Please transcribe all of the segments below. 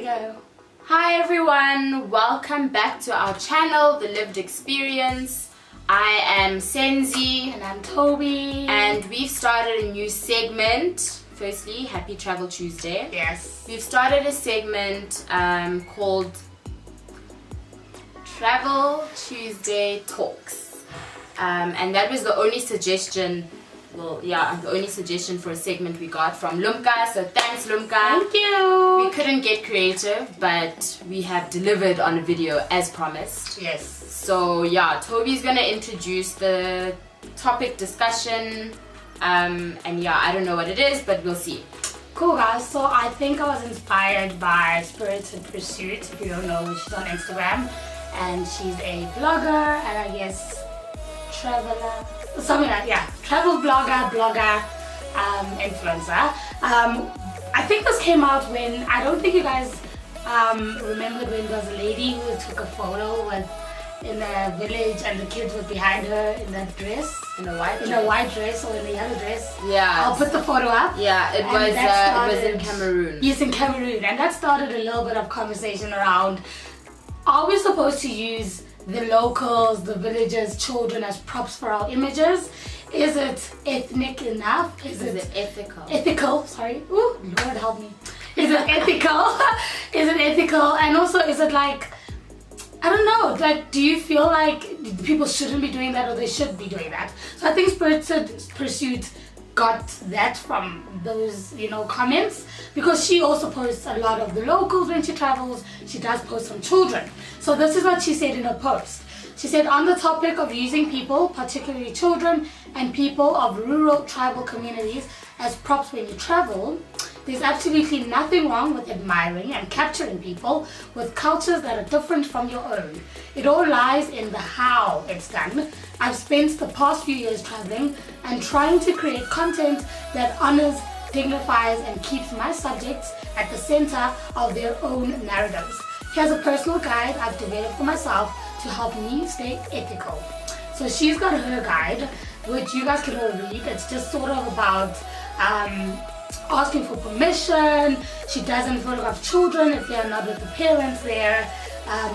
Gotta go. Hi everyone, welcome back to our channel, The Lived Experience. I am Senzi. And I'm Thobi. And we've started a new segment. Firstly, Happy Travel Tuesday. Yes. We've started a segment called Travel Tuesday Talks. And that was the only suggestion. Well, yeah, the only suggestion for a segment we got from Lumka. So thanks, Lumka. Thank you. We couldn't get creative, but we have delivered on a video as promised. Yes. So yeah, Toby's gonna introduce the topic discussion. And yeah, I don't know what it is, but we'll see. Cool, guys. So I think I was inspired by Spirits in Pursuit. If you don't know, she's on Instagram. And she's a blogger and I guess traveler. Something like, yeah, travel blogger, influencer. I think this came out when, I don't think you guys remembered when there was a lady who took a photo in a village and the kids were behind her in that dress. In a white dress or in a yellow dress. Yeah. I'll put the photo up. Yeah, it was in Cameroon. Yes, in Cameroon. And that started a little bit of conversation around, are we supposed to use the locals, the villagers, children as props for our images? Is it ethnic enough? Is it ethical? Ethical, sorry. Ooh, Lord help me. Is it ethical? Is it ethical? And also, is it like, I don't know, like, do you feel like people shouldn't be doing that or they should be doing that? So I think Spirited Pursuit got that from those, comments, because she also posts a lot of the locals when she travels. She does post some children. So this is what she said in her post. She said, on the topic of using people, particularly children and people of rural tribal communities as props when you travel, there's absolutely nothing wrong with admiring and capturing people with cultures that are different from your own. It all lies in the how it's done. I've spent the past few years traveling and trying to create content that honors, dignifies, and keeps my subjects at the center of their own narratives. Here's a personal guide I've developed for myself to help me stay ethical. So she's got her guide, which you guys can all read. It's just sort of about asking for permission. She doesn't photograph children if they're not with the parents there.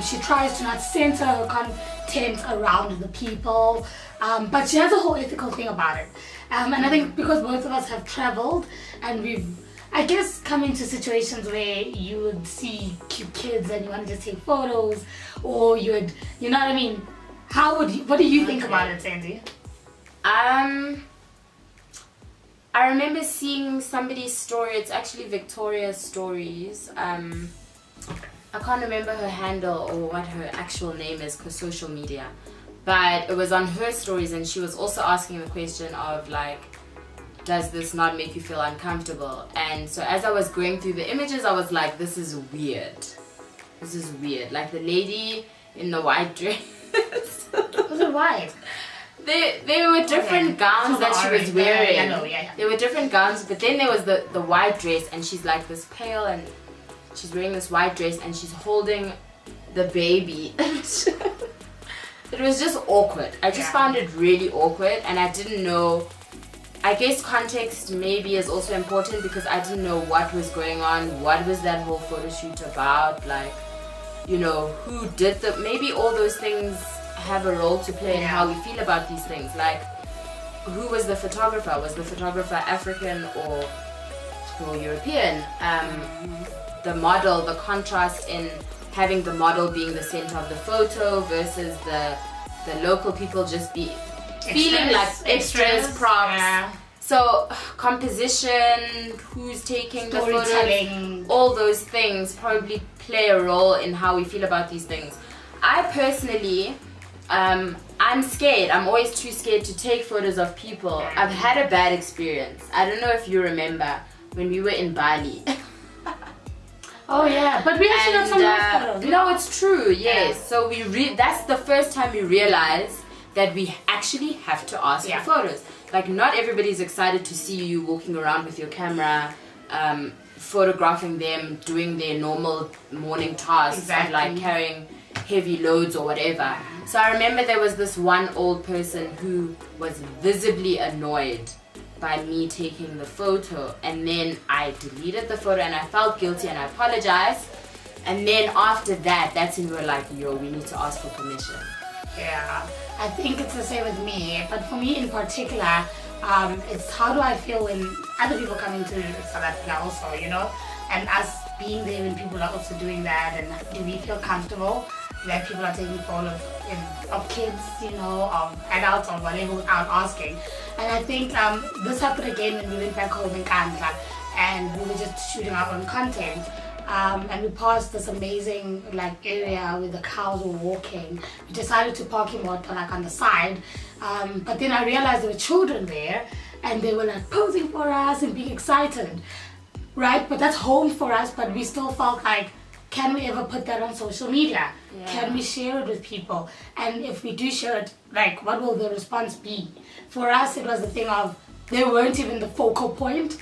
She tries to not center her content around the people, but she has a whole ethical thing about it. And I think because both of us have traveled and we've, I guess, come into situations where you would see cute kids and you want to just take photos, or you would, you know what I mean? What do you think about it, Senzi? I remember seeing somebody's story. It's actually Victoria's stories. I can't remember her handle or what her actual name is because social media. But it was on her stories and she was also asking the question of like, does this not make you feel uncomfortable? And so as I was going through the images, I was like, this is weird. This is weird. Like the lady in the white dress. Was it white? There were different gowns that she was wearing. Yeah. There were different gowns, but then there was the white dress and she's like this pale and she's wearing this white dress and she's holding the baby. It was just awkward. I just found it really awkward and I didn't know. I guess context maybe is also important because I didn't know what was going on. What was that whole photo shoot about? Like, who did maybe all those things have a role to play in how we feel about these things. Like, who was the photographer? Was the photographer African or European? The model, the contrast in having the model being the center of the photo versus the local people just feeling like extras, props. Yeah. So composition, who's taking the photos, all those things probably play a role in how we feel about these things. I personally, I'm scared. I'm always too scared to take photos of people. I've had a bad experience. I don't know if you remember when we were in Bali. Oh yeah, but we actually got some nice photos. No, it's true. Yes. So that's the first time we realized that we actually have to ask for photos. Like, not everybody's excited to see you walking around with your camera, photographing them doing their normal morning tasks of like carrying heavy loads or whatever. So I remember there was this one old person who was visibly annoyed by me taking the photo, and then I deleted the photo and I felt guilty and I apologized. And then after that, that's when we're like, yo, we need to ask for permission. Yeah, I think it's the same with me. But for me in particular, it's how do I feel when other people come into South Africa also, you know, and us being there when people are also doing that, and do we feel comfortable that people are taking photos of kids, you know, of adults or whatever without asking. And I think this happened again when we went back home in Kandla and we were just shooting our own content. And we passed this amazing like area where the cows were walking. We decided to park him out like on the side, but then I realized there were children there and they were like posing for us and being excited, right? But that's home for us, but we still felt like, can we ever put that on social media? Yeah. Can we share it with people? And if we do share it, like what will the response be? For us, it was the thing of, they weren't even the focal point.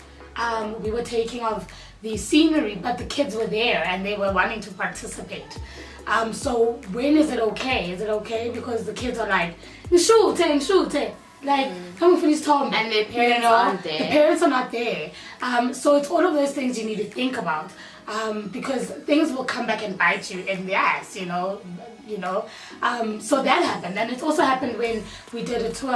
We were taking of the scenery, but the kids were there and they were wanting to participate. So when is it okay? Is it okay because the kids are like, shoot, like come finish Tom, and their parents aren't there. The parents are not there. So it's all of those things you need to think about, because things will come back and bite you in the ass, you know. So that happened, and it also happened when we did a tour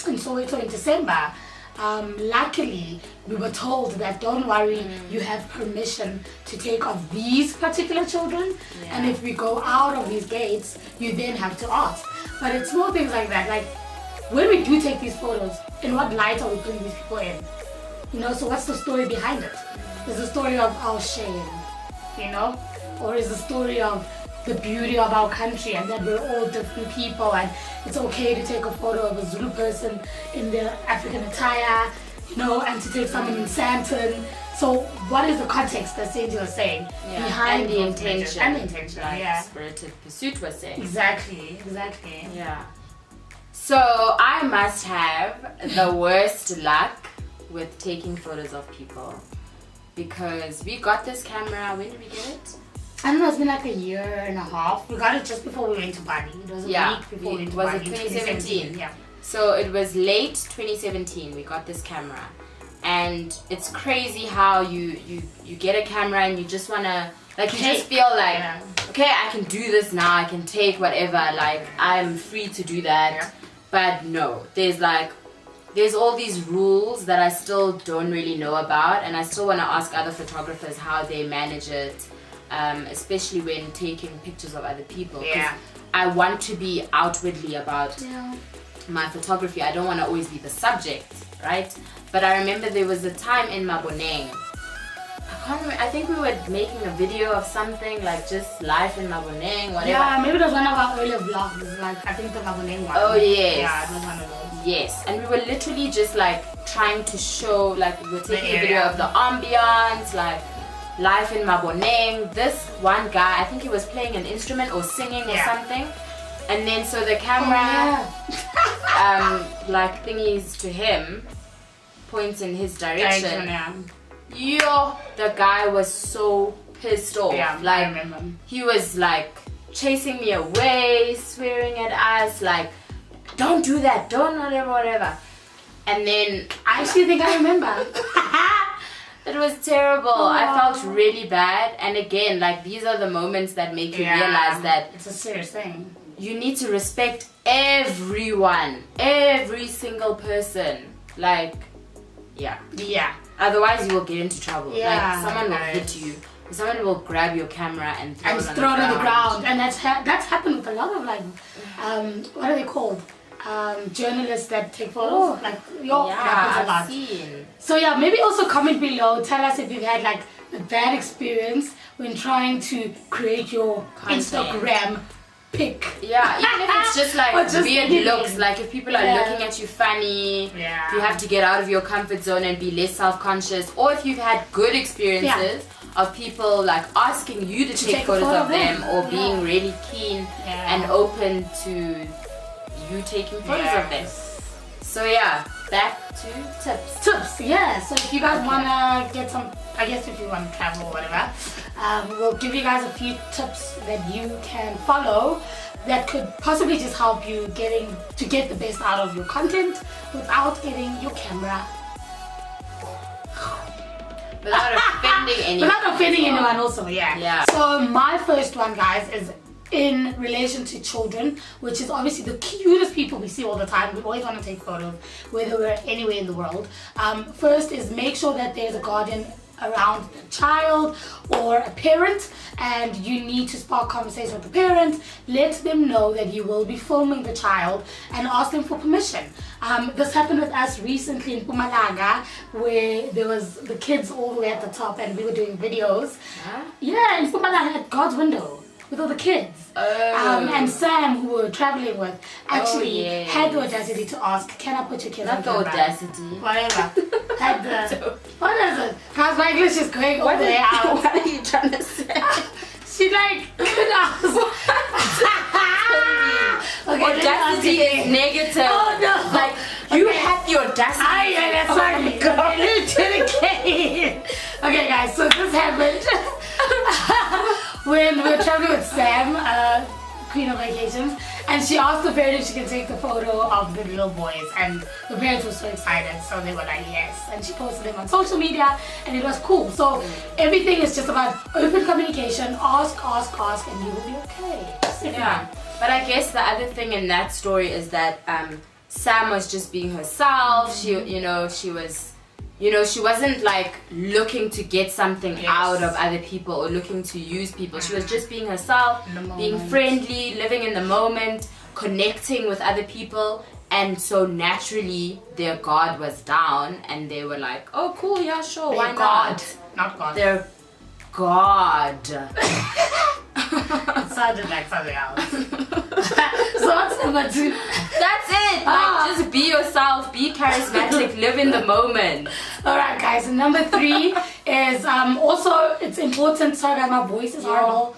in Soweto in December. Luckily, we were told that don't worry, you have permission to take off these particular children, and if we go out of these gates, you then have to ask. But it's small things like that, like when we do take these photos, in what light are we putting these people in? You know, so what's the story behind it? Is the story of our shame, you know, or is the story of the beauty of our country and that we're all different people and it's okay to take a photo of a Zulu person in their African attire, you know, and to take someone in Santon. So what is the context that Senzi was saying behind and the intention? And the intention, like Spirited Pursuit was saying. Exactly. Yeah. So I must have the worst luck with taking photos of people, because we got this camera, when did we get it? I don't know, it's been like a year and a half. We got it just before we went to Bali. It was a week before we went to Bali. Was it 2017? Yeah. So it was late 2017 we got this camera. And it's crazy how you get a camera and you just wanna, like, you just feel like, okay, I can do this now, I can take whatever, like, I'm free to do that. Yeah. But no, there's all these rules that I still don't really know about, and I still want to ask other photographers how they manage it, especially when taking pictures of other people. Yeah. I want to be outwardly about my photography. I don't want to always be the subject, right? But I remember there was a time in Maboneng, I can't remember, I think we were making a video of something, like just life in Maboneng, whatever. Yeah, maybe it was one of our earlier vlogs, like I think the Maboneng one. Oh yes. Yeah, it was one of those. Yes, and we were literally just like trying to show, like we were taking a video of the ambience, like life in Maboneng. This one guy, I think he was playing an instrument or singing or something. And then so the camera, like thingies to him, points in his direction. Yo, the guy was so pissed off. Yeah, like, I remember. He was like chasing me away, swearing at us, like, don't do that, don't whatever. And then I actually think I remember. it was terrible. I felt really bad. And again, like, these are the moments that make you realize that it's a serious thing. You need to respect everyone, every single person. Like, yeah. Otherwise, you will get into trouble. Like, someone will hit you. Someone will grab your camera and throw it on the ground. And that's happened with a lot of, like, what are they called? Journalists that take photos. That happens a lot. I've seen. So yeah, maybe also comment below. Tell us if you've had like a bad experience when trying to create your Instagram pic. Yeah, even if it's just like weird looks, like if people are looking at you funny, if you have to get out of your comfort zone and be less self-conscious, or if you've had good experiences of people like asking you to take photos of them, or being really keen and open to you taking photos of them. So yeah, back to tips. So if you guys wanna get some, I guess if you want to travel or whatever, we'll give you guys a few tips that you can follow that could possibly just help you get the best out of your content without getting your camera Without offending anyone. Without offending anyone also, yeah. Yeah. So my first one, guys, is in relation to children, which is obviously the cutest people we see all the time. We always want to take photos, whether we're anywhere in the world. First is make sure that there's a guardian around the child or a parent, and you need to spark conversation with the parent. Let them know that you will be filming the child and ask them for permission. This happened with us recently in Mpumalanga, where there was the kids all the way at the top and we were doing videos. Huh? Yeah, in Mpumalanga at God's window with all the kids. And Sam, who we were traveling with, actually had the audacity to ask, can I put your kids on Not the camera? audacity. Whatever. Had the, what is it? Guys, my English is going all the way out. What are you trying to say? She like, could ask. Okay, Audacity is negative. Oh no. Like, you have the audacity. Yeah, that's right. Okay, guys, so this happened when we were traveling with Sam, Queen of Vacations, and she asked the parent if she can take the photo of the little boys, and the parents were so excited, so they were like yes, and she posted them on social media, and it was cool. So everything is just about open communication. Ask, and you will be okay. Yeah, but I guess the other thing in that story is that Sam was just being herself. She wasn't like looking to get something out of other people or looking to use people. She was just being herself, being friendly, living in the moment, connecting with other people. And so naturally their guard was down and they were like, oh cool, yeah, sure, why not? Not God. Their God. It sounded like something else. So what's number 2? That's it. Like, just be yourself, be charismatic, live in the moment. Alright guys, and number 3 is also, it's important. Sorry guys, my voice is horrible.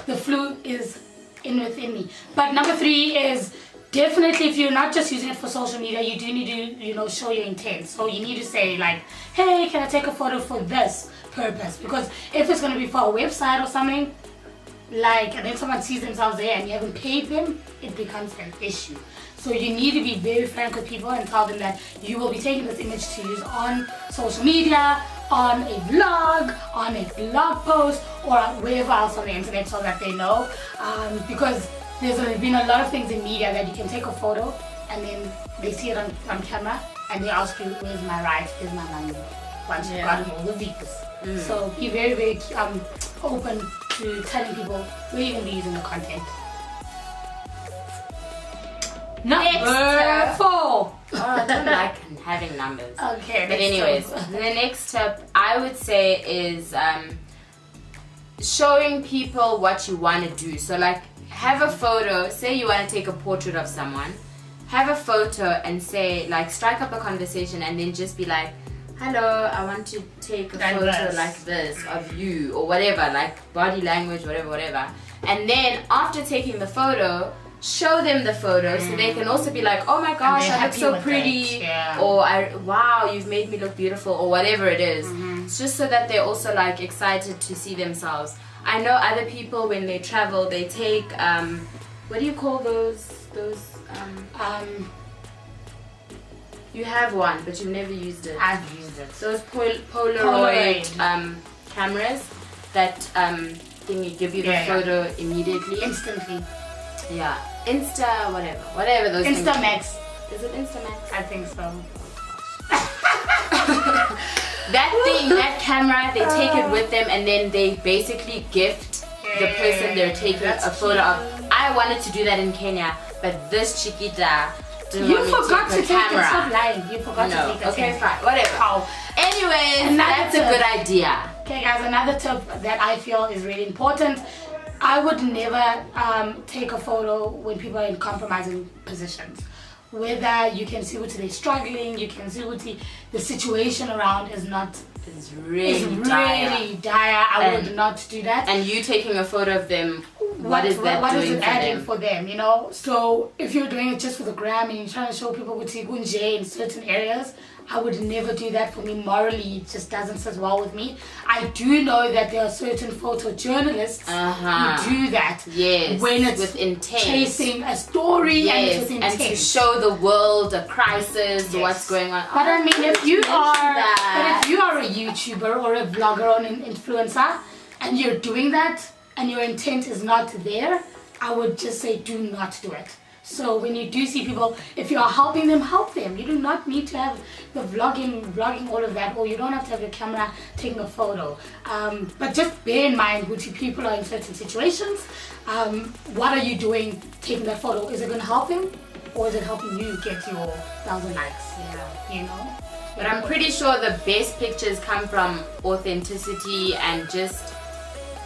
The flu is within me. But number 3 is definitely, if you're not just using it for social media, you do need to show your intent. So you need to say like, hey, can I take a photo for this purpose? Because if it's going to be for a website or something, like, and then someone sees themselves there and you haven't paid them, it becomes an issue. So you need to be very frank with people and tell them that you will be taking this image to use on social media, on a vlog, on a blog post, or wherever else on the internet, so that they know. Because there's been a lot of things in media that you can take a photo and then they see it on camera and they ask you, where's my rights, where's my money, once you've gotten all the views. So be very, very open to telling people where you're going to be using the content. Number 4. Oh, I don't like having numbers. Okay. But anyways, the next tip I would say is showing people what you want to do. So like, have a photo. Say you want to take a portrait of someone. Have a photo and say, like, strike up a conversation and then just be like, hello, I want to take a photo like this of you, or whatever, like body language, whatever. And then after taking the photo, show them the photo so they can also be like, oh my gosh, I look so pretty, or wow, you've made me look beautiful, or whatever it is. It's just so that they're also like excited to see themselves. I know other people, when they travel, they take what do you call those you have one, but you've never used it. I've used it. Those Polaroid cameras that give you the photo immediately. Instantly. Yeah. Insta, whatever those things. Instamax. Is it Instamax? I think so. That camera, they take it with them and then they basically gift the person they're taking a photo of. I wanted to do that in Kenya, but this chiquita didn't want me to take the camera. Stop lying. You forgot to take the Okay, camera. fine. Whatever. Anyways, that's a good idea. Okay guys, another tip that I feel is really important. I would never take a photo when people are in compromising positions. Whether you can see what they're struggling, you can see what the situation around is not. It's really dire. I would not do that. And you taking a photo of them what is it adding them? for them, you know? So if you're doing it just for the gram and you're trying to show people with Gunje in certain areas, I would never do that. For me, morally, it just doesn't sit well with me. I do know that there are certain photojournalists who do that. Yes, when it's with intent, chasing a story, yes, and it's with intent. and to show the world a crisis, what's going on. But I mean, if you are a YouTuber or a vlogger or an influencer, and you're doing that, and your intent is not there, I would just say do not do it. So when you do see people, if you are helping them, help them. You do not need to have the vlogging all of that, or you don't have to have your camera taking a photo. But just bear in mind, which people are in certain situations, what are you doing taking that photo? Is it going to help him, or is it helping you get your 1,000 likes? Yeah. You know? But I'm pretty sure the best pictures come from authenticity and just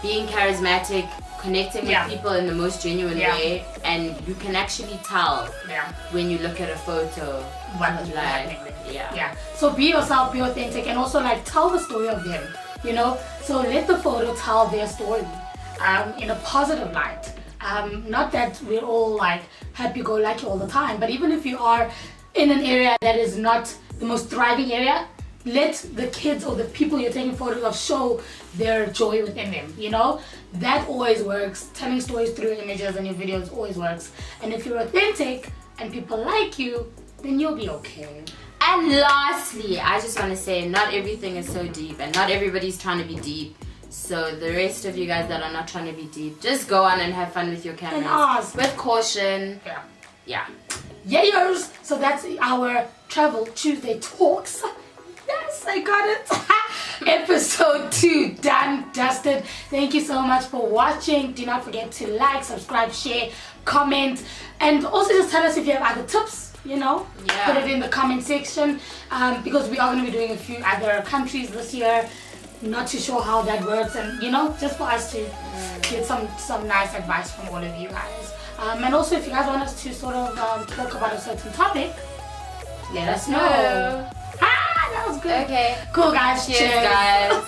being charismatic, connecting with people in the most genuine way, and you can actually tell when you look at a photo what is like, yeah. So be yourself, be authentic, and also like tell the story of them, you know. So let the photo tell their story in a positive light. Not that we're all like happy-go-lucky all the time, but even if you are in an area that is not the most thriving area, let the kids or the people you're taking photos of show their joy within them, you know. That always works. Telling stories through images and your videos always works. And if you're authentic and people like you, then you'll be okay. And lastly, I just want to say, not everything is so deep, and not everybody's trying to be deep. So the rest of you guys that are not trying to be deep, just go on and have fun with your cameras. With caution. Yeah. Yayos! So that's our Travel Tuesday Talks. Yes, I got it. Episode 2 done, dusted. Thank you so much for watching. Do not forget to like, subscribe, share, comment, and also just tell us if you have other tips, you know. Put it in the comment section, because we are going to be doing a few other countries this year. Not too sure how that works, and you know, just for us to get some nice advice from all of you guys. And also, if you guys want us to sort of talk about a certain topic, let us know. That was good. Okay. Cool, guys. Cheers. Guys.